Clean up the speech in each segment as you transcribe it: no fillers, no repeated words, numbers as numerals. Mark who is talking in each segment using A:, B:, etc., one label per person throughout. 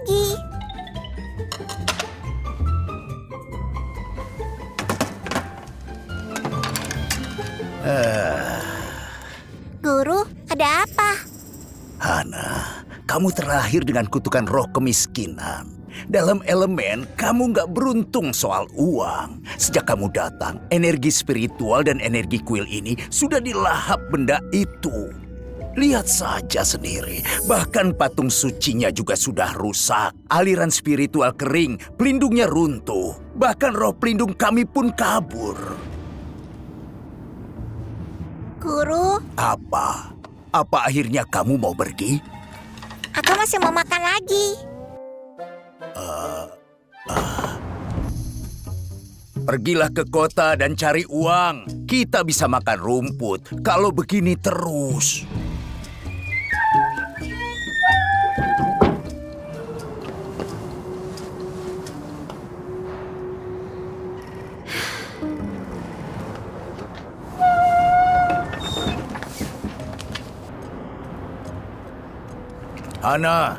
A: lagi. Guru, ada apa?
B: Hana, kamu terlahir dengan kutukan roh kemiskinan. Dalam elemen, kamu nggak beruntung soal uang. Sejak kamu datang, energi spiritual dan energi kuil ini sudah dilahap benda itu. Lihat saja sendiri, bahkan patung sucinya juga sudah rusak. Aliran spiritual kering, pelindungnya runtuh. Bahkan roh pelindung kami pun kabur.
A: Guru,
B: Apa? Apa akhirnya kamu mau pergi?
A: aku masih mau makan lagi.
B: Pergilah ke kota dan cari uang. Kita bisa makan rumput kalau begini terus. Hana,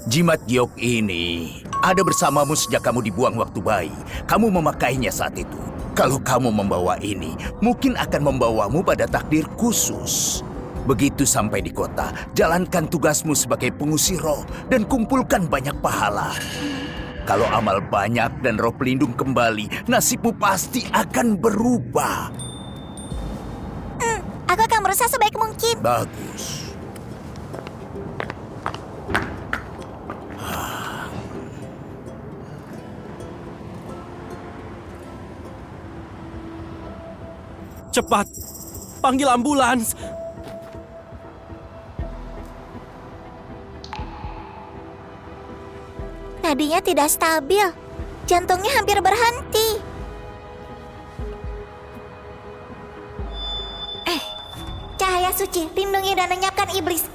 B: jimat giok ini ada bersamamu sejak kamu dibuang waktu bayi. Kamu memakainya saat itu. Kalau kamu membawa ini, mungkin akan membawamu pada takdir khusus. Begitu sampai di kota, jalankan tugasmu sebagai pengusir roh dan kumpulkan banyak pahala. Kalau amal banyak dan roh pelindung kembali, nasibmu pasti akan berubah.
A: Aku akan berusaha sebaik mungkin.
B: Bagus.
C: Cepat, panggil ambulans.
A: Tadinya tidak stabil. Jantungnya hampir berhenti. Cahaya suci, lindungi dan lenyapkan iblis.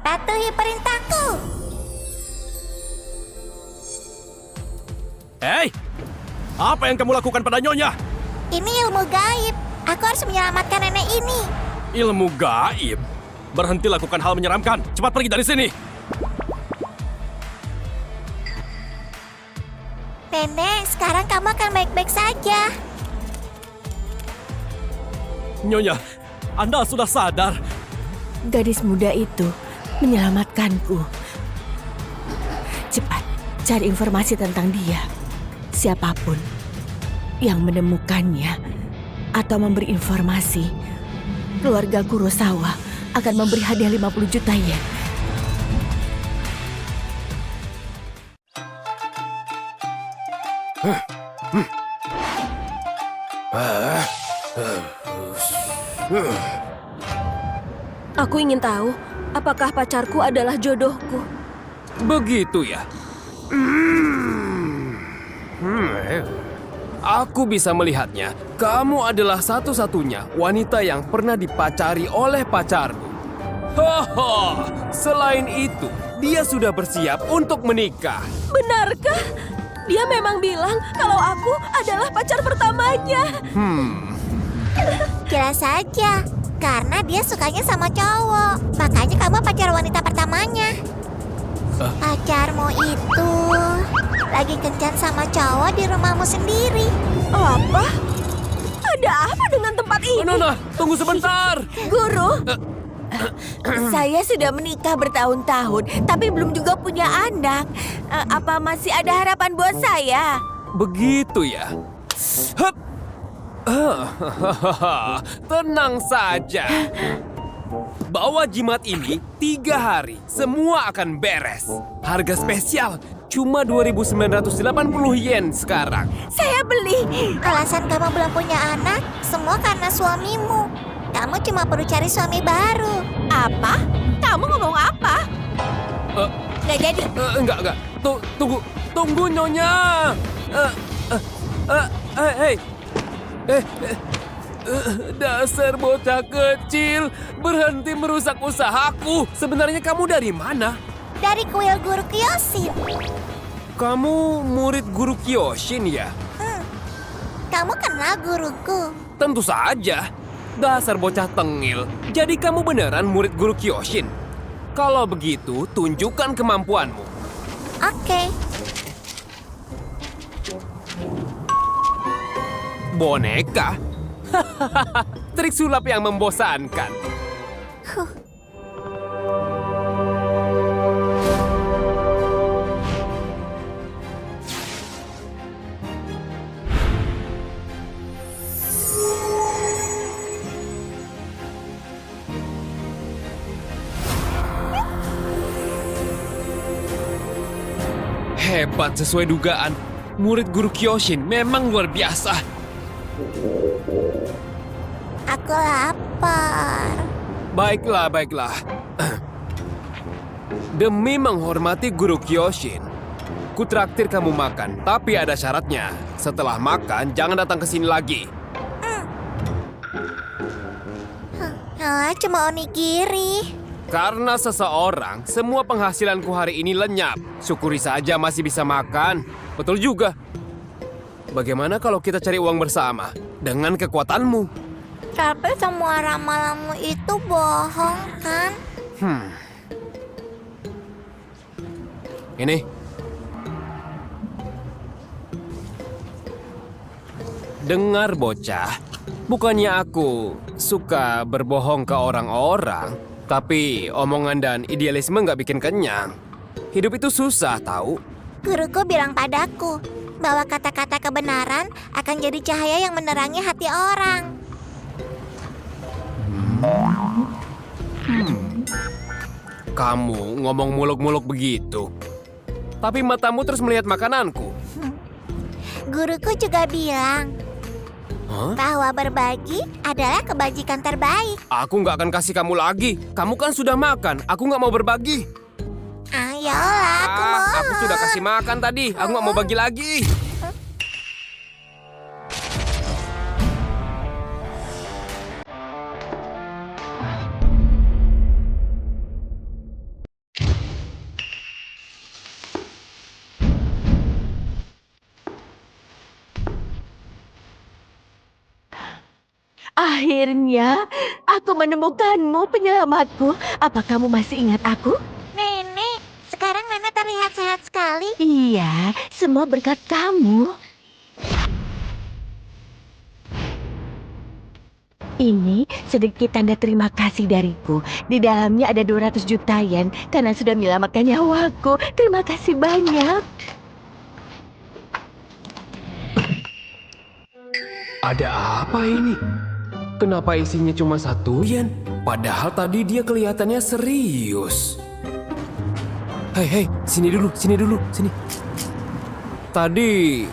A: Patuhi perintahku.
C: Hei, apa yang kamu lakukan pada Nyonya?
A: Ini ilmu gaib. Aku harus menyelamatkan nenek ini.
C: Ilmu gaib? Berhenti lakukan hal menyeramkan. Cepat pergi dari sini.
A: Nenek, sekarang kamu akan baik-baik saja.
C: Nyonya, Anda sudah sadar.
D: Gadis muda itu menyelamatkanku. Cepat, cari informasi tentang dia. Siapapun yang menemukannya atau memberi informasi, keluarga Kurosawa akan memberi hadiah 50 juta yen.
E: Aku ingin tahu, apakah pacarku adalah jodohku?
F: Begitu ya? Aku bisa melihatnya. Kamu adalah satu-satunya wanita yang pernah dipacari oleh pacarku. Haha, selain itu, dia sudah bersiap untuk menikah.
E: Benarkah? Dia memang bilang kalau aku adalah pacar pertamanya.
A: Jelas saja, karena dia sukanya sama cowok. Makanya kamu pacar wanita pertamanya. Pacarmu itu lagi kencan sama cowok di rumahmu sendiri.
E: Apa? Ada apa dengan tempat ini?
F: Nona, tunggu sebentar.
E: Guru,
D: Saya sudah menikah bertahun-tahun, tapi belum juga punya anak. Apa masih ada harapan buat saya?
F: Begitu ya? Hup. Tenang saja. Bawa jimat ini 3 hari, semua akan beres. Harga spesial cuma 2.980 yen sekarang.
D: Saya beli.
A: Alasan kamu belum punya anak, semua karena suamimu. Kamu cuma perlu cari suami baru.
D: Apa? Kamu ngomong apa? Nggak jadi.
F: Enggak. Tunggu Nyonya. Hei. Dasar bocah kecil, berhenti merusak usahaku. Sebenarnya kamu dari mana?
A: Dari kuil guru Kiyoshin.
F: Kamu murid guru Kiyoshin ya?
A: Kamu kenal guruku.
F: Tentu saja. Dasar bocah tengil. Jadi kamu beneran murid guru Kiyoshin? Kalau begitu, tunjukkan kemampuanmu.
A: Oke.
F: Boneka? Trik sulap yang membosankan.
A: Huh.
F: Hebat sesuai dugaan. Murid guru Kyoshin memang luar biasa.
A: Aku lapar.
F: Baiklah, baiklah. Demi menghormati guru Kyoshin, ku traktir kamu makan. Tapi ada syaratnya. Setelah makan, jangan datang ke sini lagi.
A: Cuma onigiri.
F: Karena seseorang, semua penghasilanku hari ini lenyap. Syukuri saja masih bisa makan. Betul juga. Bagaimana kalau kita cari uang bersama dengan kekuatanmu?
A: Tapi semua ramalanmu itu bohong kan?
F: Ini. Dengar bocah, bukannya aku suka berbohong ke orang-orang, tapi omongan dan idealisme nggak bikin kenyang. Hidup itu susah, tahu?
A: Guruku bilang padaku bahwa kata-kata kebenaran akan jadi cahaya yang menerangi hati orang.
F: Kamu ngomong muluk-muluk begitu. Tapi matamu terus melihat makananku.
A: Guruku juga bilang
F: Hah?
A: bahwa berbagi adalah kebajikan terbaik.
F: Aku nggak akan kasih kamu lagi. Kamu kan sudah makan. Aku nggak mau berbagi.
A: Ayolah, aku mau.
F: Aku sudah kasih makan tadi. Aku nggak mau bagi lagi.
D: Akhirnya, aku menemukanmu, penyelamatku. Apa kamu masih ingat aku?
A: Nenek, sekarang Nenek terlihat sehat sekali.
D: Iya, semua berkat kamu. Ini sedikit tanda terima kasih dariku. Di dalamnya ada 200 juta yen karena sudah menyelamatkan nyawaku. Terima kasih banyak.
F: Ada apa ini? Kenapa isinya cuma 1 yen? Padahal tadi dia kelihatannya serius. Hei, sini dulu, sini. Tadi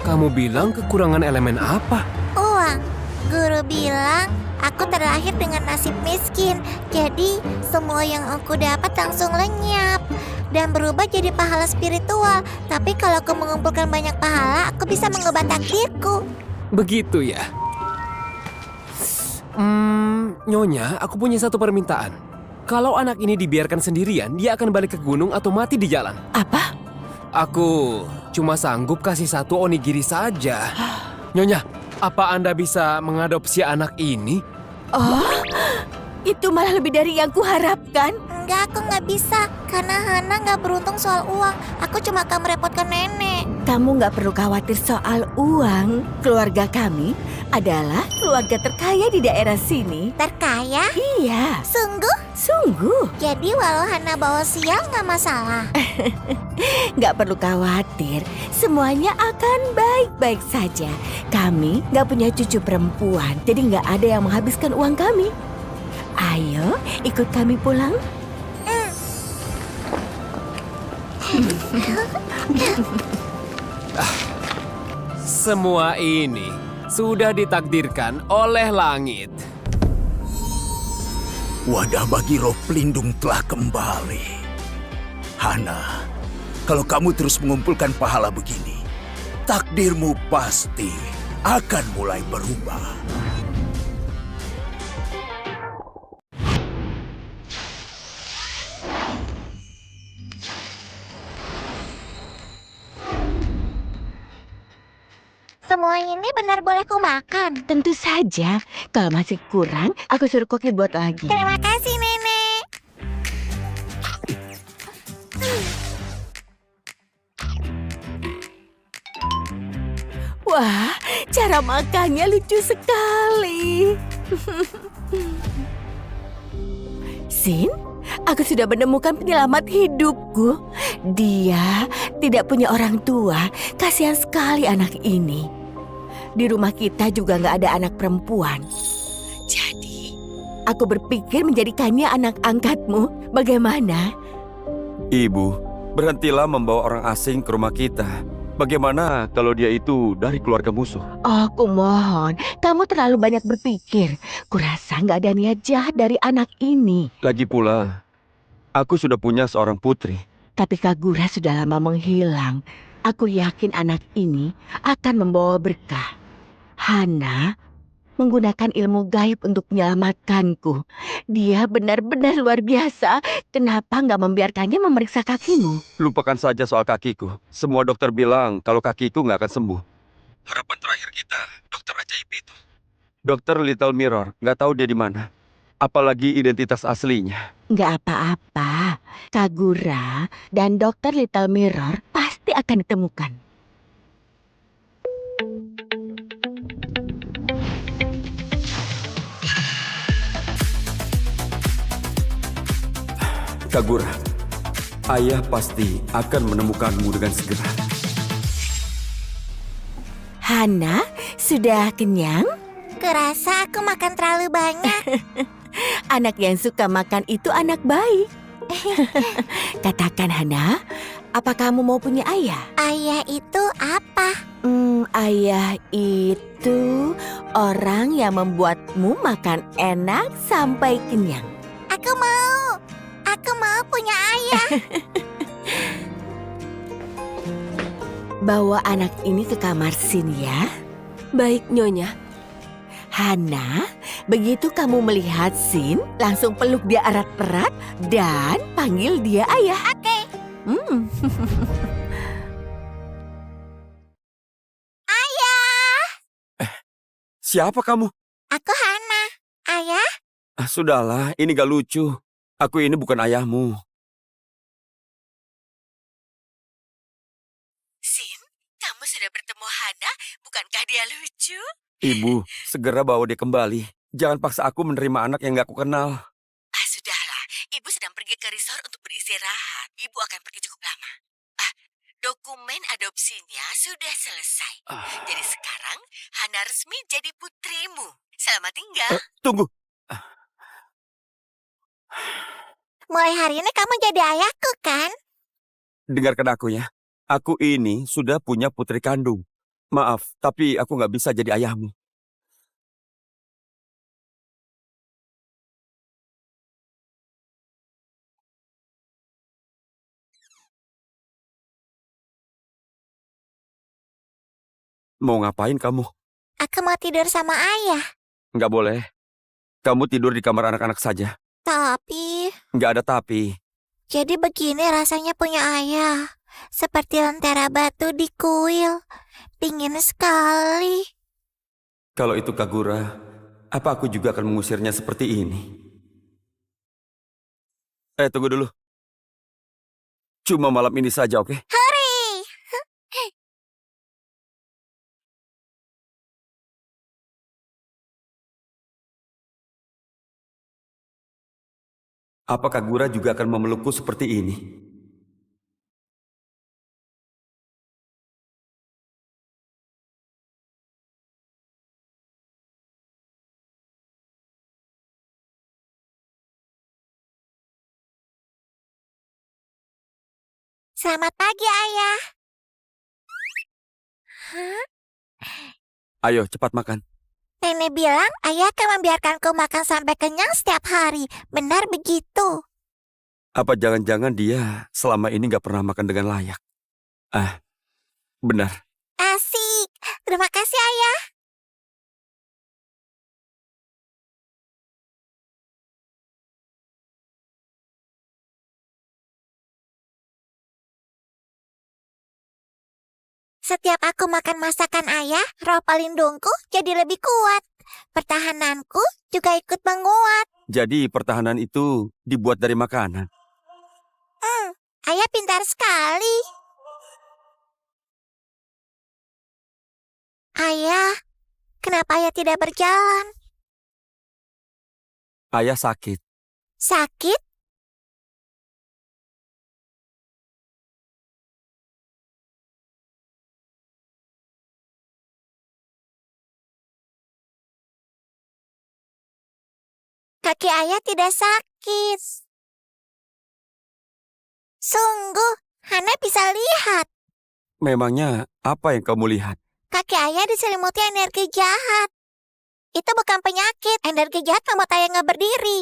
F: kamu bilang kekurangan elemen apa?
A: Uang. Guru bilang aku terlahir dengan nasib miskin. Jadi semua yang aku dapat langsung lenyap dan berubah jadi pahala spiritual. Tapi kalau aku mengumpulkan banyak pahala, aku bisa mengubah takdirku.
F: Begitu ya? Nyonya, aku punya satu permintaan. Kalau anak ini dibiarkan sendirian, dia akan balik ke gunung atau mati di jalan.
D: Apa?
F: Aku cuma sanggup kasih 1 onigiri saja. Nyonya, apa Anda bisa mengadopsi anak ini?
D: Oh, itu malah lebih dari yang kuharapkan.
A: Enggak, aku nggak bisa. Karena Hana nggak beruntung soal uang. Aku cuma akan merepotkan nenek.
D: Kamu nggak perlu khawatir soal uang. Keluarga kami adalah keluarga terkaya di daerah sini.
A: Terkaya?
D: Iya,
A: Sungguh?
D: sungguh.
A: Jadi walau Hana bawa sial nggak masalah.
D: Nggak perlu khawatir, semuanya akan baik-baik saja. Kami nggak punya cucu perempuan, jadi nggak ada yang menghabiskan uang kami. Ayo, ikut kami pulang.
F: Semua ini sudah ditakdirkan oleh langit.
B: Wadah bagi roh pelindung telah kembali. Hana, kalau kamu terus mengumpulkan pahala begini, takdirmu pasti akan mulai berubah.
A: Semua ini benar boleh ku makan.
D: Tentu saja, kalau masih kurang, aku suruh koki buat lagi.
A: Terima kasih, Nenek.
D: Wah, cara makannya lucu sekali. Sin, aku sudah menemukan penyelamat hidupku. Dia tidak punya orang tua. Kasihan sekali anak ini. Di rumah kita juga nggak ada anak perempuan. Jadi, aku berpikir menjadikannya anak angkatmu. Bagaimana?
G: Ibu, berhentilah membawa orang asing ke rumah kita. Bagaimana kalau dia itu dari keluarga musuh?
D: Oh, kumohon, kamu terlalu banyak berpikir. Kurasa nggak ada niat jahat dari anak ini.
G: Lagi pula, aku sudah punya seorang putri.
D: Tapi Kagura sudah lama menghilang. Aku yakin anak ini akan membawa berkah. Hana menggunakan ilmu gaib untuk menyelamatkanku. Dia benar-benar luar biasa. Kenapa nggak membiarkannya memeriksa kakimu?
G: Lupakan saja soal kakiku. Semua dokter bilang kalau kakiku nggak akan sembuh. Harapan terakhir kita, dokter ajaib itu. Dokter Little Mirror, nggak tahu dia di mana. Apalagi identitas aslinya.
D: Nggak apa-apa. Kagura dan Dokter Little Mirror pasti akan ditemukan.
G: Kagura, ayah pasti akan menemukanmu dengan segera.
D: Hana, sudah kenyang?
A: Kurasa aku makan terlalu banyak.
D: Anak yang suka makan itu anak baik. Katakan Hana, apa kamu mau punya ayah?
A: Ayah itu apa?
D: Ayah itu orang yang membuatmu makan enak sampai kenyang.
A: Aku mau punya ayah.
D: Bawa anak ini ke kamar Sin ya.
E: Baik, Nyonya.
D: Hana, begitu kamu melihat Sin, langsung peluk dia erat-erat dan panggil dia ayah.
A: Oke. Ayah,
G: Siapa kamu?
A: aku Hana. Ayah,
G: Sudahlah, ini gak lucu. Aku ini bukan ayahmu.
D: Sin, kamu sudah bertemu Hana, bukankah dia lucu?
G: Ibu, segera bawa dia kembali. Jangan paksa aku menerima anak yang gak aku kenal.
D: Sudahlah, ibu sedang pergi ke resort untuk beristirahat. Ibu akan pergi cukup lama. Dokumen adopsinya sudah selesai. Jadi sekarang Hana resmi jadi putrimu. Selamat tinggal.
G: Tunggu.
A: mulai hari ini kamu jadi ayahku kan?
G: Dengarkan aku ya. Aku ini sudah punya putri kandung. Maaf, tapi aku gak bisa jadi ayahmu. Mau ngapain kamu?
A: Aku mau tidur sama ayah.
G: Nggak boleh. Kamu tidur di kamar anak-anak saja.
A: Tapi,
G: Nggak ada tapi.
A: jadi begini rasanya punya ayah. Seperti lentera batu di kuil. Dingin sekali.
G: Kalau itu Kagura, apa aku juga akan mengusirnya seperti ini? Tunggu dulu. Cuma malam ini saja, oke?
A: Hore!
G: Apa Kagura juga akan memelukku seperti ini?
A: Selamat pagi, ayah. Hah?
G: Ayo, cepat makan.
A: Nenek bilang ayah akan membiarkanku makan sampai kenyang setiap hari. Benar begitu?
G: Apa jangan-jangan dia selama ini nggak pernah makan dengan layak? Benar.
A: Asik. Terima kasih, ayah. Setiap aku makan masakan ayah, roh pelindungku jadi lebih kuat. Pertahananku juga ikut menguat.
G: Jadi pertahanan itu dibuat dari makanan.
A: Ayah pintar sekali. Ayah, kenapa ayah tidak berjalan?
G: Ayah sakit.
A: Sakit? Kaki ayah tidak sakit. Sungguh, Hana bisa lihat.
G: Memangnya apa yang kamu lihat?
A: Kaki ayah diselimuti energi jahat. Itu bukan penyakit. Energi jahat membuat ayah nggak berdiri.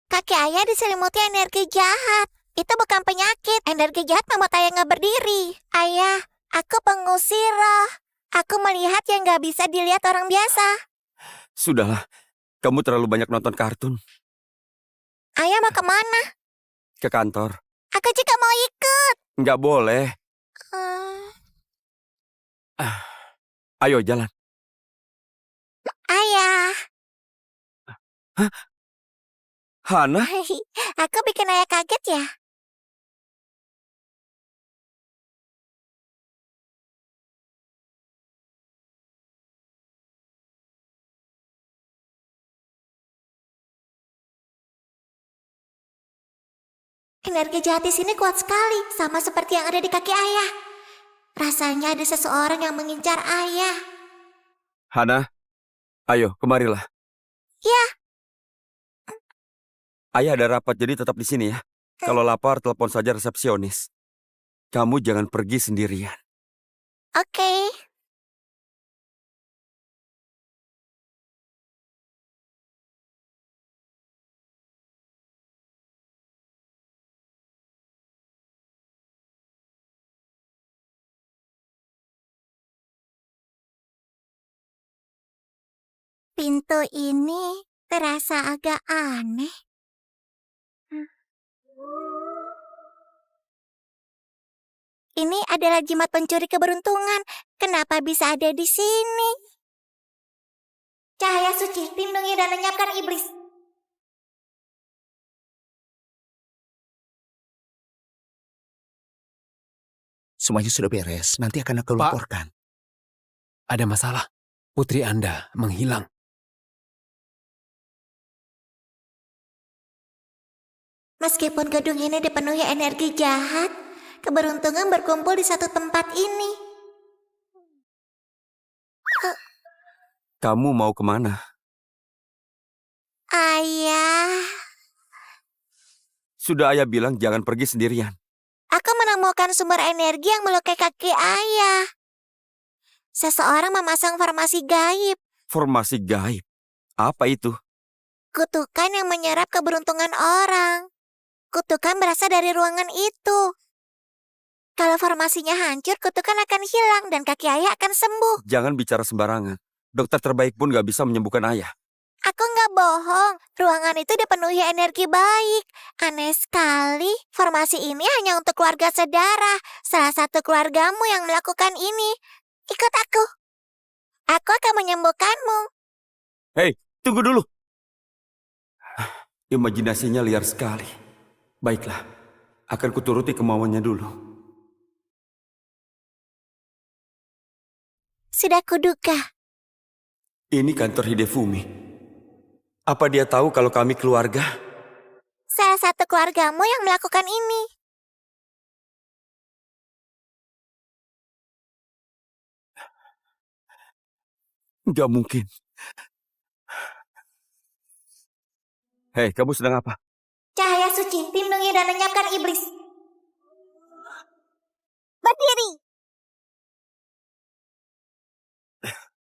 A: Kaki ayah diselimuti energi jahat. Itu bukan penyakit. Energi jahat membuat ayah nggak berdiri. Ayah, aku pengusir roh. Aku melihat yang nggak bisa dilihat orang biasa.
G: Sudahlah, kamu terlalu banyak nonton kartun.
A: Ayah mau kemana?
G: Ke kantor.
A: Aku juga mau ikut.
G: Nggak boleh.
A: Hmm,
G: Ayo jalan.
A: ayah,
G: Hana?
A: aku bikin ayah kaget ya. Energi jahat di sini kuat sekali, sama seperti yang ada di kaki ayah. Rasanya ada seseorang yang mengincar ayah.
G: Hana? Ayo, kemarilah.
A: Ya.
G: Ayah ada rapat, jadi tetap di sini ya. Kalau lapar, telepon saja resepsionis. Kamu jangan pergi sendirian.
A: Oke. Pintu ini terasa agak aneh. Ini adalah jimat pencuri keberuntungan. Kenapa bisa ada di sini? Cahaya suci, lindungi dan lenyapkan iblis.
B: Semuanya sudah beres, nanti akan aku
F: Pak.
B: laporkan.
F: Ada masalah. Putri Anda menghilang.
A: Meskipun gedung ini dipenuhi energi jahat, keberuntungan berkumpul di satu tempat ini.
G: Kamu mau kemana?
A: Ayah,
G: Sudah ayah bilang jangan pergi sendirian.
A: aku menemukan sumber energi yang melukai kaki ayah. Seseorang memasang farmasi gaib,
G: Formasi gaib. Apa itu?
A: kutukan yang menyerap keberuntungan orang. Kutukan berasal dari ruangan itu. Kalau formasinya hancur, kutukan akan hilang dan kaki ayah akan sembuh.
G: Jangan bicara sembarangan. Dokter terbaik pun gak bisa menyembuhkan ayah.
A: Aku nggak bohong, ruangan itu dipenuhi energi baik. Aneh sekali, formasi ini hanya untuk keluarga saudara. Salah satu keluargamu yang melakukan ini. Ikut aku. Aku akan menyembuhkanmu.
G: Hei, tunggu dulu. Imajinasinya liar sekali. Baiklah, akan kuturuti kemauannya dulu.
A: Sudah kuduga.
G: Ini kantor Hidefumi. Apa dia tahu kalau kami keluarga?
A: Salah satu keluargamu yang melakukan ini.
G: Gak mungkin. Hei, kamu sedang apa?
A: Cahaya suci, lindungi dan lenyapkan iblis. Berdiri.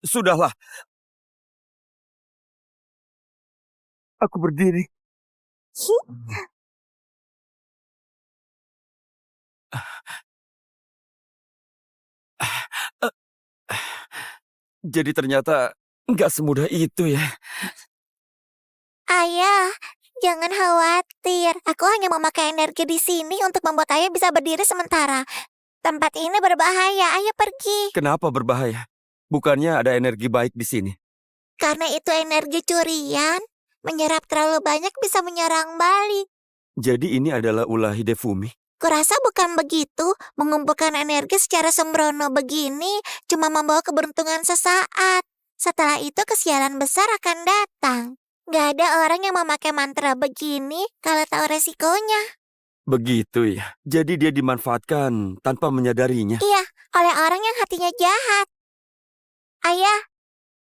G: Sudahlah. Aku berdiri. Jadi ternyata nggak semudah itu ya.
A: Ayah, jangan khawatir. Aku hanya memakai energi di sini untuk membuat ayah bisa berdiri sementara. Tempat ini berbahaya, ayah pergi.
G: Kenapa berbahaya? Bukannya ada energi baik di sini.
A: Karena itu energi curian. Menyerap terlalu banyak bisa menyerang balik.
G: Jadi ini adalah ulah Hidefumi.
A: Kurasa bukan begitu. Mengumpulkan energi secara sembrono begini cuma membawa keberuntungan sesaat. Setelah itu kesialan besar akan datang. Gak ada orang yang memakai mantra begini kalau tahu resikonya.
G: Begitu ya. Jadi dia dimanfaatkan tanpa menyadarinya.
A: Iya, oleh orang yang hatinya jahat. Ayah,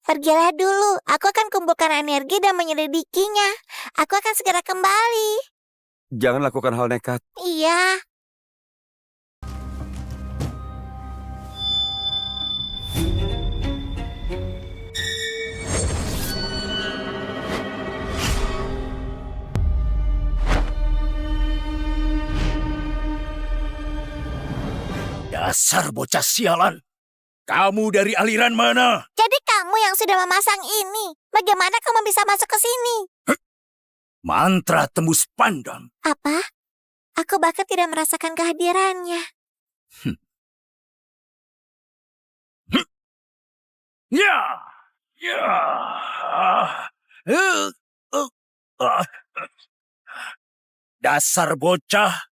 A: pergilah dulu. Aku akan kumpulkan energi dan menyelidikinya. Aku akan segera kembali.
G: Jangan lakukan hal nekat.
A: Iya.
B: Dasar bocah sialan. Kamu dari aliran mana?
A: Jadi kamu yang sudah memasang ini. Bagaimana kamu bisa masuk ke sini?
B: Mantra tembus pandang.
A: Apa? Aku bahkan tidak merasakan kehadirannya.
B: Ya, ya. Dasar bocah.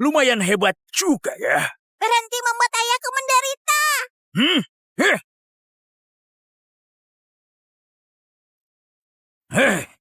B: Lumayan hebat juga ya.
A: Berhenti membuat ayahku menderita.
B: Heh.